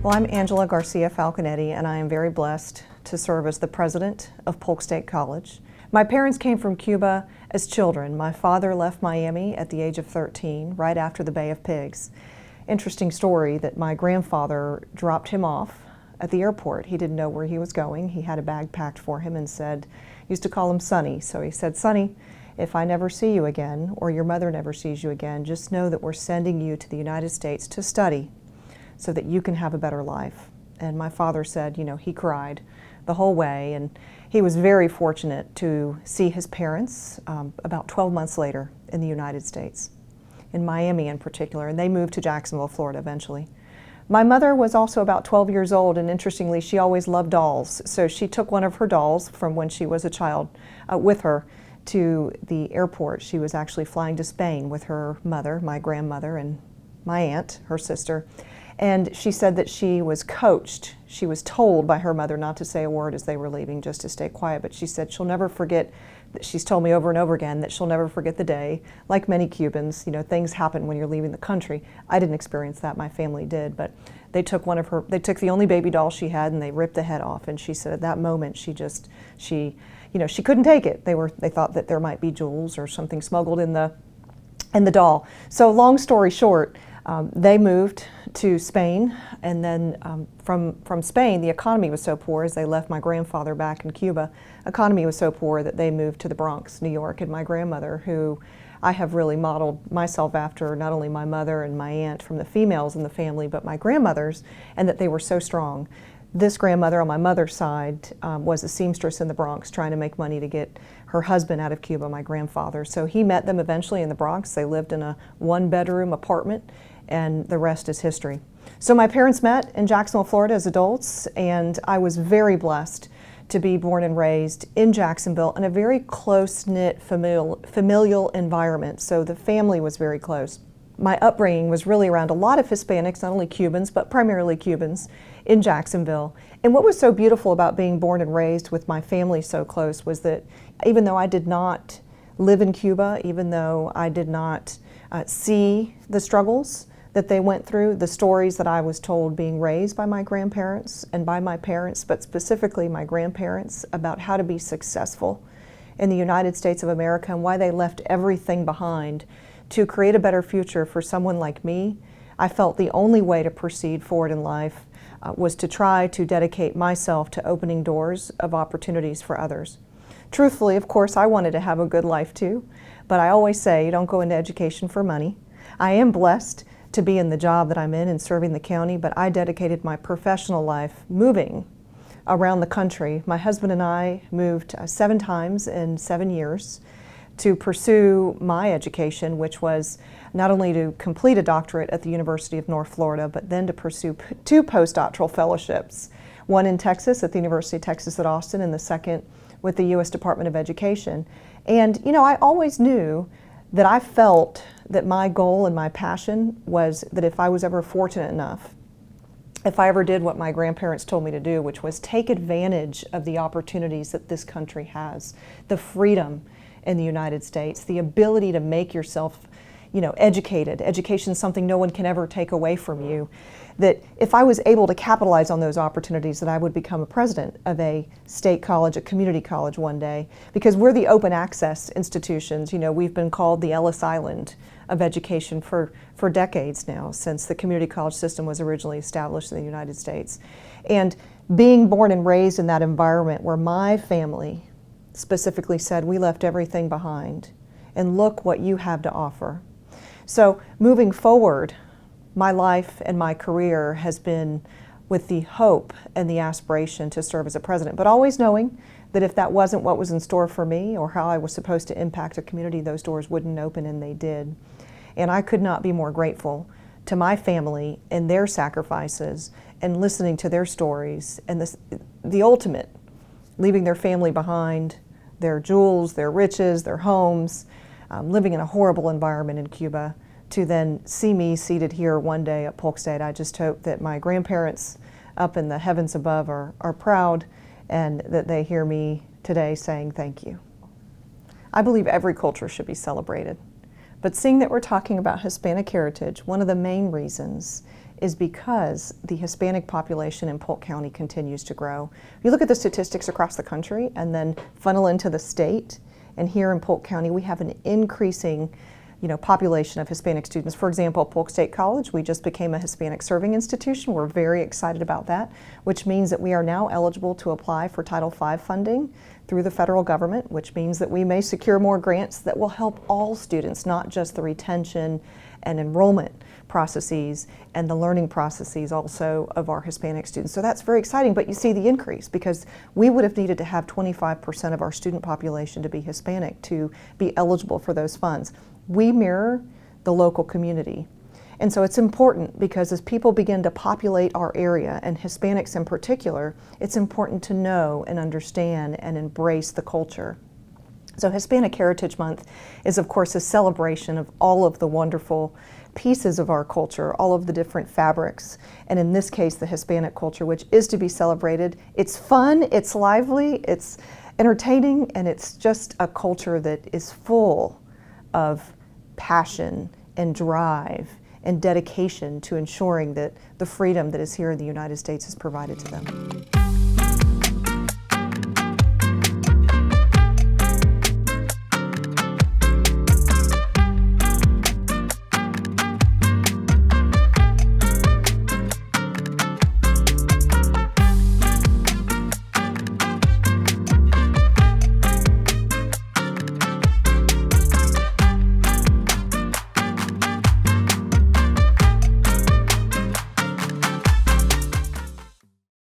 Well, I'm Angela Garcia Falconetti, and I am very blessed to serve as the president of Polk State College. My parents came from Cuba as children. My father left Miami at the age of 13, right after the Bay of Pigs. Interesting story that my grandfather dropped him off at the airport. He didn't know where he was going. He had a bag packed for him and said, used to call him Sonny. So he said, Sonny, if I never see you again, or your mother never sees you again, just know that we're sending you to the United States to study so that you can have a better life. And my father said, he cried the whole way, and he was very fortunate to see his parents about 12 months later in the United States, in Miami in particular, and they moved to Jacksonville, Florida eventually. My mother was also about 12 years old, and interestingly, she always loved dolls, so she took one of her dolls from when she was a child with her to the airport. She was actually flying to Spain with her mother, my grandmother, and my aunt, her sister. And she said that she was coached. She was told by her mother not to say a word as they were leaving, just to stay quiet. But she said she'll never forget, she's told me over and over again that she'll never forget the day. Like many Cubans, things happen when you're leaving the country. I didn't experience that, my family did, but they took the only baby doll she had and they ripped the head off. And she said at that moment she couldn't take it. They thought that there might be jewels or something smuggled in the doll. So long story short, they moved to Spain, and then from Spain, the economy was so poor, as they left my grandfather back in Cuba, economy was so poor that they moved to the Bronx, New York, and my grandmother, who I have really modeled myself after, not only my mother and my aunt from the females in the family, but my grandmothers, and that they were so strong. This grandmother on my mother's side was a seamstress in the Bronx trying to make money to get her husband out of Cuba, my grandfather. So he met them eventually in the Bronx. They lived in a one-bedroom apartment, and the rest is history. So my parents met in Jacksonville, Florida as adults, and I was very blessed to be born and raised in Jacksonville in a very close-knit familial environment. So the family was very close. My upbringing was really around a lot of Hispanics, not only Cubans, but primarily Cubans in Jacksonville. And what was so beautiful about being born and raised with my family so close was that even though I did not live in Cuba, even though I did not see the struggles that they went through, the stories that I was told being raised by my grandparents and by my parents, but specifically my grandparents, about how to be successful in the United States of America and why they left everything behind to create a better future for someone like me, I felt the only way to proceed forward in life was to try to dedicate myself to opening doors of opportunities for others. Truthfully, of course, I wanted to have a good life too, but I always say you don't go into education for money. I am blessed to be in the job that I'm in and serving the county, but I dedicated my professional life moving around the country. My husband and I moved 7 times in 7 years to pursue my education, which was not only to complete a doctorate at the University of North Florida, but then to pursue 2 postdoctoral fellowships, one in Texas at the University of Texas at Austin, and the second with the U.S. Department of Education. And I always knew that I felt that my goal and my passion was that if I was ever fortunate enough, if I ever did what my grandparents told me to do, which was take advantage of the opportunities that this country has, the freedom in the United States, the ability to make yourself educated. Education is something no one can ever take away from you. That if I was able to capitalize on those opportunities, that I would become a president of a state college, a community college one day, because we're the open access institutions. We've been called the Ellis Island of education for decades now, since the community college system was originally established in the United States. And being born and raised in that environment where my family specifically said, we left everything behind, and look what you have to offer. So moving forward, my life and my career has been with the hope and the aspiration to serve as a president, but always knowing that if that wasn't what was in store for me or how I was supposed to impact a community, those doors wouldn't open, and they did. And I could not be more grateful to my family and their sacrifices and listening to their stories and the ultimate, leaving their family behind, their jewels, their riches, their homes, living in a horrible environment in Cuba, to then see me seated here one day at Polk State. I just hope that my grandparents up in the heavens above are proud, and that they hear me today saying thank you. I believe every culture should be celebrated, but seeing that we're talking about Hispanic heritage, one of the main reasons is because the Hispanic population in Polk County continues to grow. If you look at the statistics across the country and then funnel into the state, and here in Polk County we have an increasing population of Hispanic students. For example, Polk State College, we just became a Hispanic serving institution. We're very excited about that, which means that we are now eligible to apply for Title V funding through the federal government, which means that we may secure more grants that will help all students, not just the retention and enrollment processes and the learning processes also of our Hispanic students. So that's very exciting, but you see the increase because we would have needed to have 25% of our student population to be Hispanic to be eligible for those funds. We mirror the local community. And so it's important because as people begin to populate our area, and Hispanics in particular, it's important to know and understand and embrace the culture. So Hispanic Heritage Month is, of course, a celebration of all of the wonderful pieces of our culture, all of the different fabrics, and in this case, the Hispanic culture, which is to be celebrated. It's fun, it's lively, it's entertaining, and it's just a culture that is full of passion and drive and dedication to ensuring that the freedom that is here in the United States is provided to them.